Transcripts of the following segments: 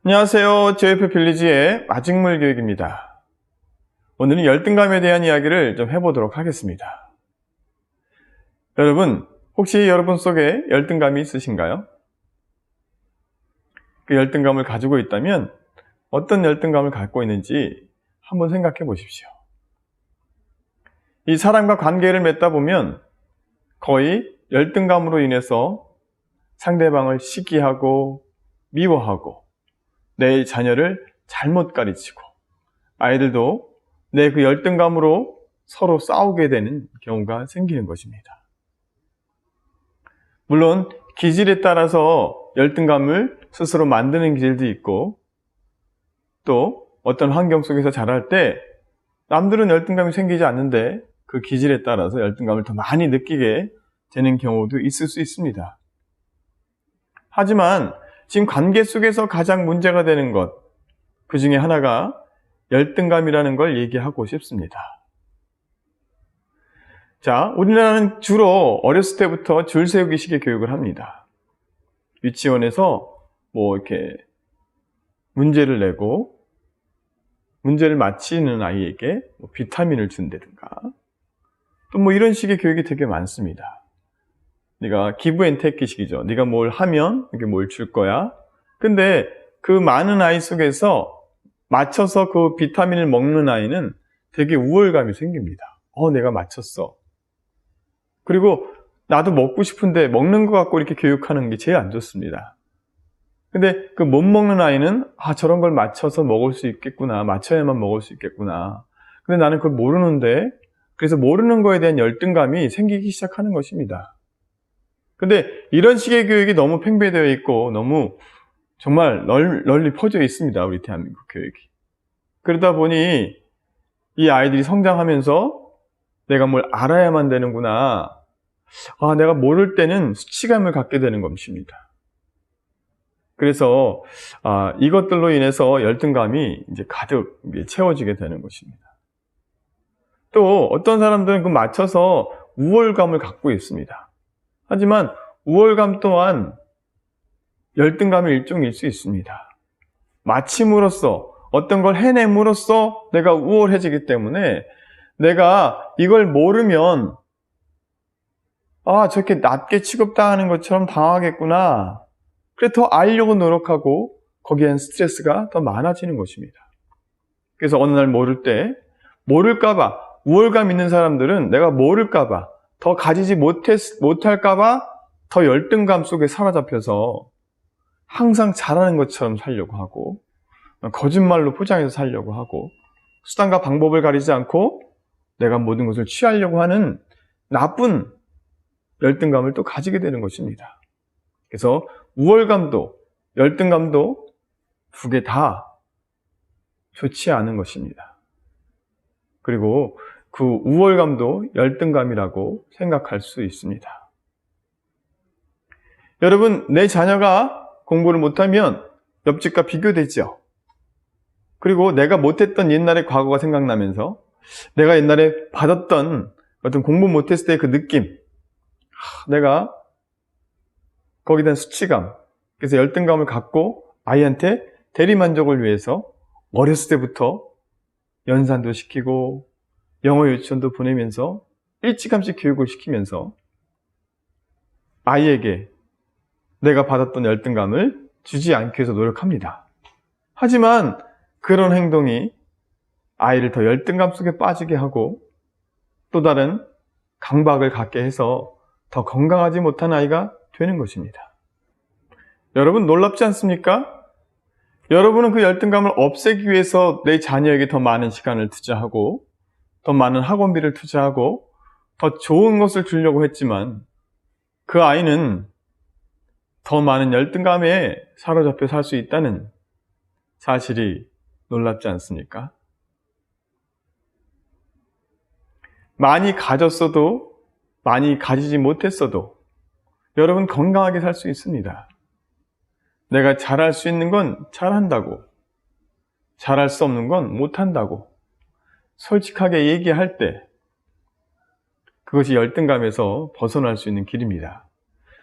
안녕하세요. JF 빌리지의 마직물 교육입니다. 오늘은 열등감에 대한 이야기를 좀 해보도록 하겠습니다. 여러분, 혹시 여러분 속에 열등감이 있으신가요? 그 열등감을 가지고 있다면 어떤 열등감을 갖고 있는지 한번 생각해 보십시오. 이 사람과 관계를 맺다 보면 거의 열등감으로 인해서 상대방을 시기하고 미워하고 내 자녀를 잘못 가르치고 아이들도 내 그 열등감으로 서로 싸우게 되는 경우가 생기는 것입니다. 물론 기질에 따라서 열등감을 스스로 만드는 기질도 있고 또 어떤 환경 속에서 자랄 때 남들은 열등감이 생기지 않는데 그 기질에 따라서 열등감을 더 많이 느끼게 되는 경우도 있을 수 있습니다. 하지만 지금 관계 속에서 가장 문제가 되는 것, 그 중에 하나가 열등감이라는 걸 얘기하고 싶습니다. 자, 우리나라는 주로 어렸을 때부터 줄 세우기 식의 교육을 합니다. 유치원에서 이렇게 문제를 내고 문제를 맞히는 아이에게 비타민을 준다든가 또 이런 식의 교육이 되게 많습니다. 네가 기브 앤 테이크식이죠. 네가 뭘 하면 이게 뭘 줄 거야. 근데 그 많은 아이 속에서 맞춰서 그 비타민을 먹는 아이는 되게 우월감이 생깁니다. 내가 맞췄어. 그리고 나도 먹고 싶은데 먹는 것 같고 이렇게 교육하는 게 제일 안 좋습니다. 근데 그 못 먹는 아이는 저런 걸 맞춰서 먹을 수 있겠구나. 맞춰야만 먹을 수 있겠구나. 근데 나는 그걸 모르는데 그래서 모르는 거에 대한 열등감이 생기기 시작하는 것입니다. 근데 이런 식의 교육이 너무 팽배되어 있고 너무 정말 널리 퍼져 있습니다. 우리 대한민국 교육이. 그러다 보니 이 아이들이 성장하면서 내가 뭘 알아야만 되는구나. 내가 모를 때는 수치감을 갖게 되는 것입니다. 그래서 이것들로 인해서 열등감이 이제 가득 채워지게 되는 것입니다. 또 어떤 사람들은 그 맞춰서 우월감을 갖고 있습니다. 하지만 우월감 또한 열등감의 일종일 수 있습니다. 마침으로써 어떤 걸 해냄으로써 내가 우월해지기 때문에 내가 이걸 모르면 저렇게 낮게 취급당하는 것처럼 당하겠구나. 그래 더 알려고 노력하고 거기엔 스트레스가 더 많아지는 것입니다. 그래서 어느 날 모를 때 모를까봐 우월감 있는 사람들은 내가 모를까봐 더 가지지 못할까봐 더 열등감 속에 사로잡혀서 항상 잘하는 것처럼 살려고 하고 거짓말로 포장해서 살려고 하고 수단과 방법을 가리지 않고 내가 모든 것을 취하려고 하는 나쁜 열등감을 또 가지게 되는 것입니다. 그래서 우월감도 열등감도 두 개 다 좋지 않은 것입니다. 그리고 그 우월감도 열등감이라고 생각할 수 있습니다. 여러분, 내 자녀가 공부를 못하면 옆집과 비교되죠. 그리고 내가 못했던 옛날의 과거가 생각나면서 내가 옛날에 받았던 어떤 공부 못했을 때 그 느낌, 내가 거기에 대한 수치감, 그래서 열등감을 갖고 아이한테 대리만족을 위해서 어렸을 때부터 연산도 시키고 영어 유치원도 보내면서 일찌감치 교육을 시키면서 아이에게 내가 받았던 열등감을 주지 않기 위해서 노력합니다. 하지만 그런 행동이 아이를 더 열등감 속에 빠지게 하고 또 다른 강박을 갖게 해서 더 건강하지 못한 아이가 되는 것입니다. 여러분 놀랍지 않습니까? 여러분은 그 열등감을 없애기 위해서 내 자녀에게 더 많은 시간을 투자하고 더 많은 학원비를 투자하고 더 좋은 것을 주려고 했지만 그 아이는 더 많은 열등감에 사로잡혀 살 수 있다는 사실이 놀랍지 않습니까? 많이 가졌어도 많이 가지지 못했어도 여러분 건강하게 살 수 있습니다. 내가 잘할 수 있는 건 잘한다고, 잘할 수 없는 건 못한다고 솔직하게 얘기할 때 그것이 열등감에서 벗어날 수 있는 길입니다.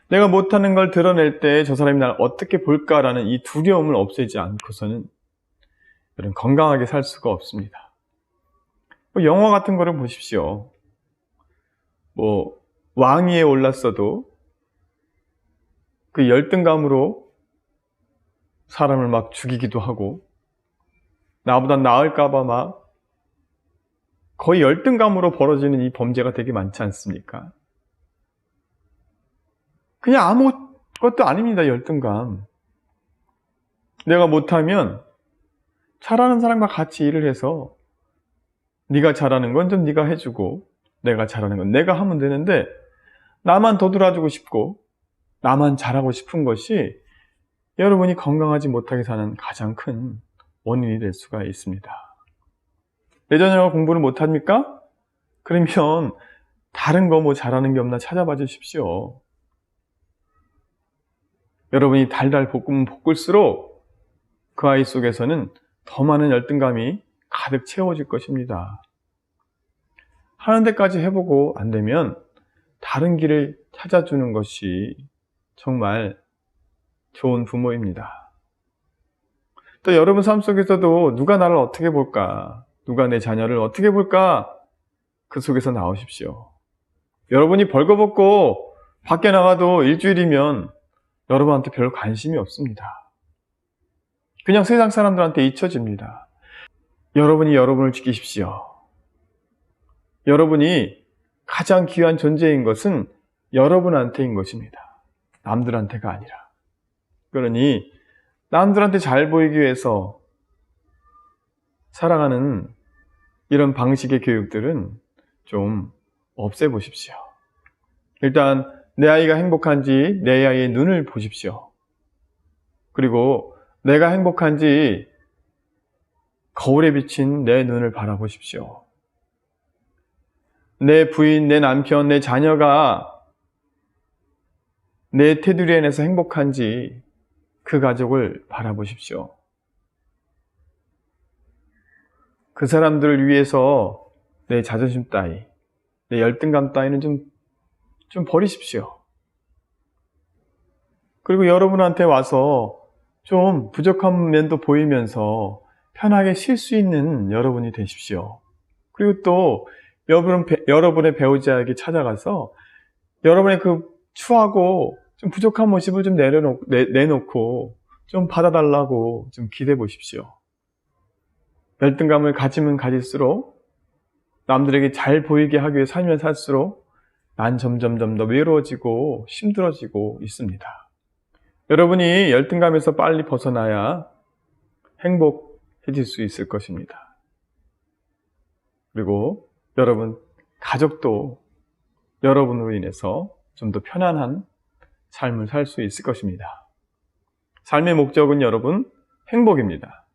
내가 못하는 걸 드러낼 때 저 사람이 나를 어떻게 볼까라는 이 두려움을 없애지 않고서는 여러분 건강하게 살 수가 없습니다. 영화 같은 거를 보십시오. 왕위에 올랐어도 그 열등감으로 사람을 막 죽이기도 하고 나보다 나을까봐 막 거의 열등감으로 벌어지는 이 범죄가 되게 많지 않습니까? 그냥 아무것도 아닙니다. 열등감. 내가 못하면 잘하는 사람과 같이 일을 해서 네가 잘하는 건 좀 네가 해주고 내가 잘하는 건 내가 하면 되는데 나만 도드라주고 싶고 나만 잘하고 싶은 것이 여러분이 건강하지 못하게 사는 가장 큰 원인이 될 수가 있습니다. 내 자녀가 공부를 못합니까? 그러면 다른 거 잘하는 게 없나 찾아봐 주십시오. 여러분이 달달 볶으면 볶을수록 그 아이 속에서는 더 많은 열등감이 가득 채워질 것입니다. 하는 데까지 해보고 안 되면 다른 길을 찾아주는 것이 정말 좋은 부모입니다. 또 여러분 삶 속에서도 누가 나를 어떻게 볼까? 누가 내 자녀를 어떻게 볼까? 그 속에서 나오십시오. 여러분이 벌거벗고 밖에 나가도 일주일이면 여러분한테 별 관심이 없습니다. 그냥 세상 사람들한테 잊혀집니다. 여러분이 여러분을 지키십시오. 여러분이 가장 귀한 존재인 것은 여러분한테인 것입니다. 남들한테가 아니라. 그러니 남들한테 잘 보이기 위해서 살아가는 이런 방식의 교육들은 좀 없애보십시오. 일단 내 아이가 행복한지 내 아이의 눈을 보십시오. 그리고 내가 행복한지 거울에 비친 내 눈을 바라보십시오. 내 부인, 내 남편, 내 자녀가 내 테두리 안에서 행복한지 그 가족을 바라보십시오. 그 사람들을 위해서 내 자존심 따위, 내 열등감 따위는 좀 버리십시오. 그리고 여러분한테 와서 좀 부족한 면도 보이면서 편하게 쉴 수 있는 여러분이 되십시오. 그리고 또 여러분의 배우자에게 찾아가서 여러분의 그 추하고 좀 부족한 모습을 좀 내놓고 좀 받아달라고 좀 기대해 보십시오. 열등감을 가지면 가질수록 남들에게 잘 보이게 하기 위해 살면 살수록 난 점점 더 외로워지고 힘들어지고 있습니다. 여러분이 열등감에서 빨리 벗어나야 행복해질 수 있을 것입니다. 그리고 여러분 가족도 여러분으로 인해서 좀 더 편안한 삶을 살 수 있을 것입니다. 삶의 목적은 여러분 행복입니다.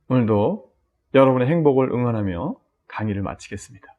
오늘도 여러분의 행복을 응원하며 강의를 마치겠습니다.